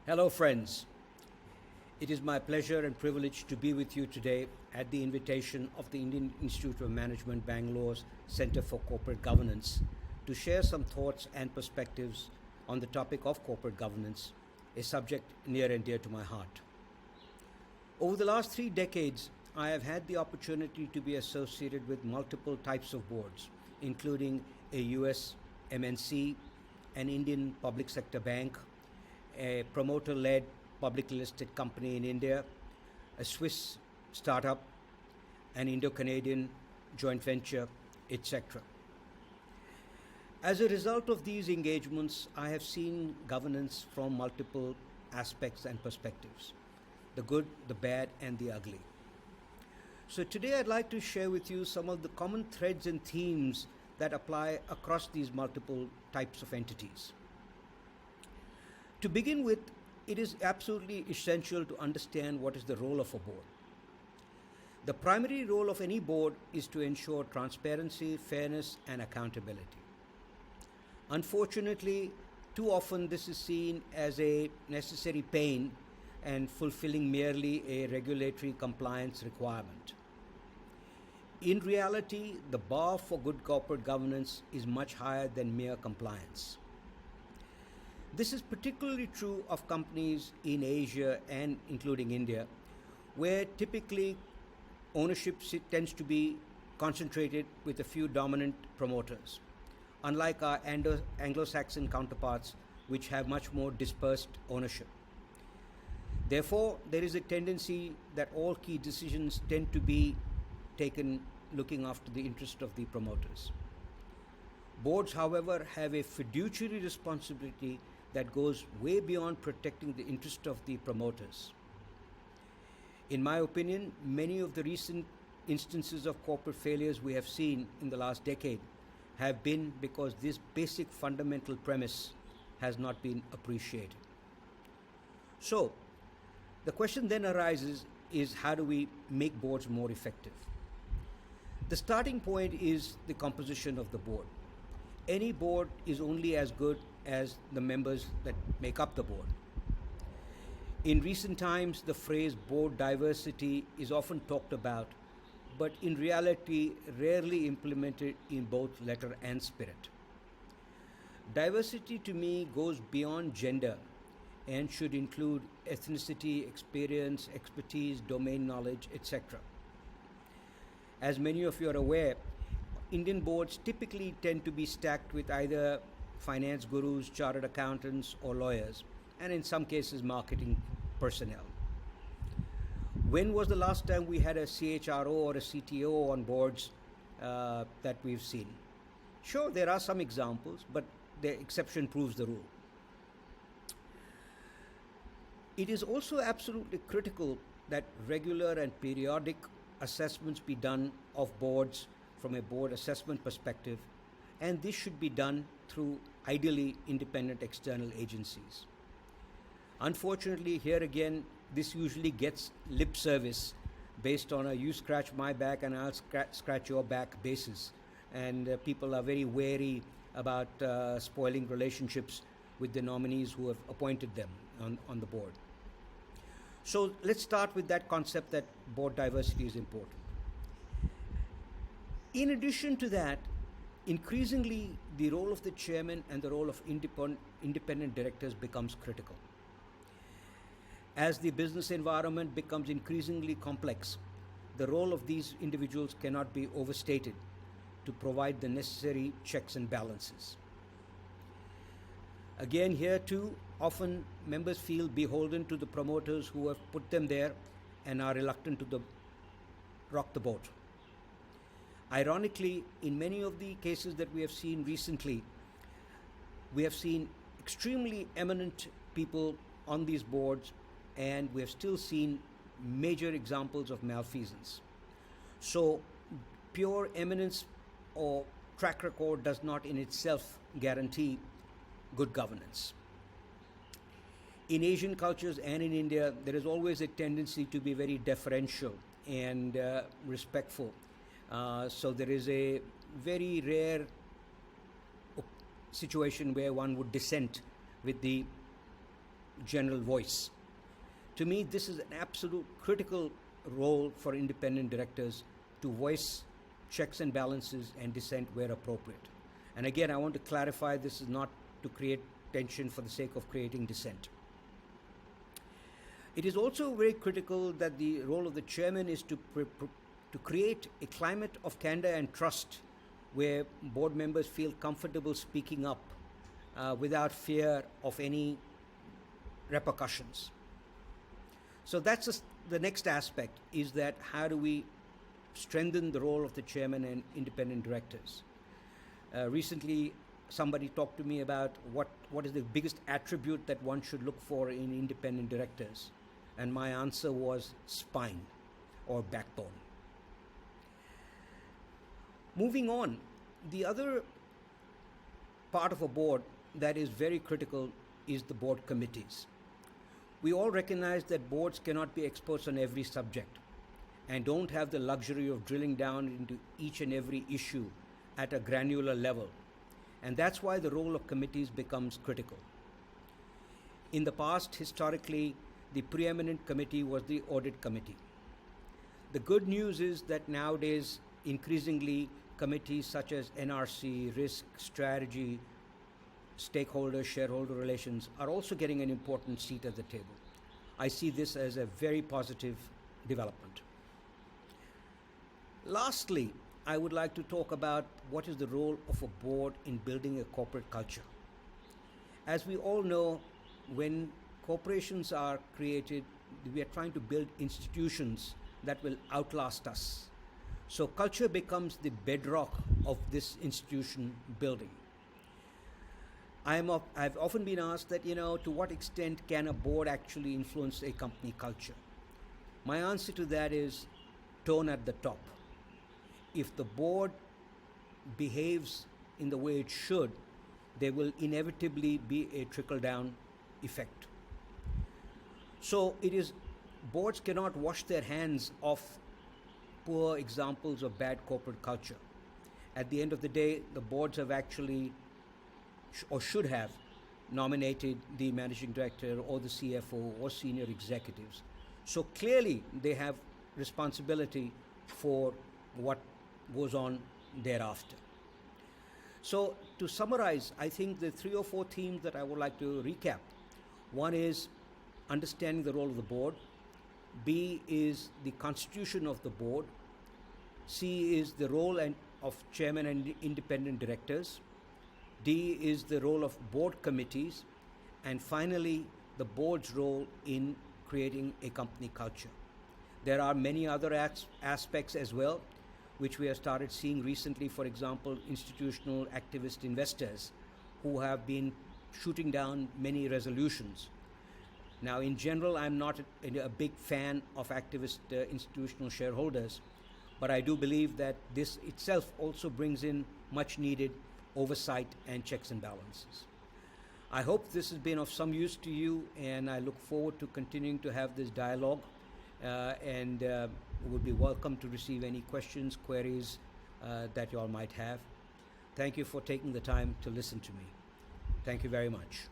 Hello, friends. It is my pleasure and privilege to be with you today at the invitation of the Indian Institute of Management Bangalore's Center for Corporate Governance to share some thoughts and perspectives on the topic of corporate governance, a subject near and dear to my heart. Over the last 3 decades, I have had the opportunity to be associated with multiple types of boards, including a US MNC, an Indian public sector bank, a promoter led publicly listed company in India, a Swiss startup, an Indo Canadian joint venture, etc. As a result of these engagements, I have seen governance from multiple aspects and perspectives, the good, the bad, and the ugly. So today I'd like to share with you some of the common threads and themes that apply across these multiple types of entities. To begin with, it is absolutely essential to understand what is the role of a board. The primary role of any board is to ensure transparency, fairness, and accountability. Unfortunately, too often this is seen as a necessary pain and fulfilling merely a regulatory compliance requirement. In reality, the bar for good corporate governance is much higher than mere compliance. This is particularly true of companies in Asia and including India, where typically ownership tends to be concentrated with a few dominant promoters, unlike our Anglo-Saxon counterparts, which have much more dispersed ownership. Therefore, there is a tendency that all key decisions tend to be taken looking after the interest of the promoters. Boards, however, have a fiduciary responsibility that goes way beyond protecting the interest of the promoters. In my opinion, many of the recent instances of corporate failures we have seen in the last decade have been because this basic fundamental premise has not been appreciated. So, the question then arises is how do we make boards more effective? The starting point is the composition of the board. Any board is only as good as the members that make up the board. In recent times, the phrase board diversity is often talked about, but in reality, rarely implemented in both letter and spirit. Diversity to me goes beyond gender and should include ethnicity, experience, expertise, domain knowledge, etc. As many of you are aware, Indian boards typically tend to be stacked with either finance gurus, chartered accountants, or lawyers, and in some cases, marketing personnel. When was the last time we had a CHRO or a CTO on boards that we've seen? Sure, there are some examples, but the exception proves the rule. It is also absolutely critical that regular and periodic assessments be done of boards from a board assessment perspective, and this should be done through ideally independent external agencies. Unfortunately, here again, this usually gets lip service based on a you scratch my back and I'll scratch your back basis, and people are very wary about spoiling relationships with the nominees who have appointed them on the board. So let's start with that concept that board diversity is important. In addition to that, increasingly the role of the chairman and the role of independent directors becomes critical. As the business environment becomes increasingly complex, the role of these individuals cannot be overstated to provide the necessary checks and balances. Again, here too, often members feel beholden to the promoters who have put them there and are reluctant to rock the boat. Ironically, in many of the cases that we have seen recently, we have seen extremely eminent people on these boards, and we have still seen major examples of malfeasance. So, pure eminence or track record does not in itself guarantee good governance. In Asian cultures and in India, there is always a tendency to be very deferential and respectful. So there is a very rare situation where one would dissent with the general voice. To me, this is an absolute critical role for independent directors to voice checks and balances and dissent where appropriate. And again, I want to clarify, this is not to create tension for the sake of creating dissent. It is also very critical that the role of the chairman is to create a climate of candor and trust where board members feel comfortable speaking up without fear of any repercussions. So that's the next aspect, is that how do we strengthen the role of the chairman and independent directors. Recently, somebody talked to me about what is the biggest attribute that one should look for in independent directors. And my answer was spine or backbone. Moving on, the other part of a board that is very critical is the board committees. We all recognize that boards cannot be experts on every subject and don't have the luxury of drilling down into each and every issue at a granular level. And that's why the role of committees becomes critical. In the past, historically, the preeminent committee was the audit committee. The good news is that nowadays, increasingly, committees such as NRC, risk, strategy, stakeholder, shareholder relations are also getting an important seat at the table. I see this as a very positive development. Lastly, I would like to talk about what is the role of a board in building a corporate culture. As we all know, when corporations are created, we are trying to build institutions that will outlast us. So culture becomes the bedrock of this institution building. I've often been asked that, to what extent can a board actually influence a company culture? My answer to that is tone at the top. If the board behaves in the way it should, there will inevitably be a trickle-down effect. So boards cannot wash their hands of poor examples of bad corporate culture. At the end of the day, the boards have actually or should have nominated the managing director or the CFO or senior executives. So clearly they have responsibility for what goes on thereafter. So to summarize, I think the 3 or 4 themes that I would like to recap. One is understanding the role of the board. B is the constitution of the board. C is the role of chairman and independent directors. D is the role of board committees. And finally, the board's role in creating a company culture. There are many other aspects as well, which we have started seeing recently. For example, institutional activist investors who have been shooting down many resolutions. Now, in general, I'm not a big fan of activist institutional shareholders, but I do believe that this itself also brings in much needed oversight and checks and balances. I hope this has been of some use to you, and I look forward to continuing to have this dialogue, and would be welcome to receive any questions, queries that you all might have. Thank you for taking the time to listen to me. Thank you very much.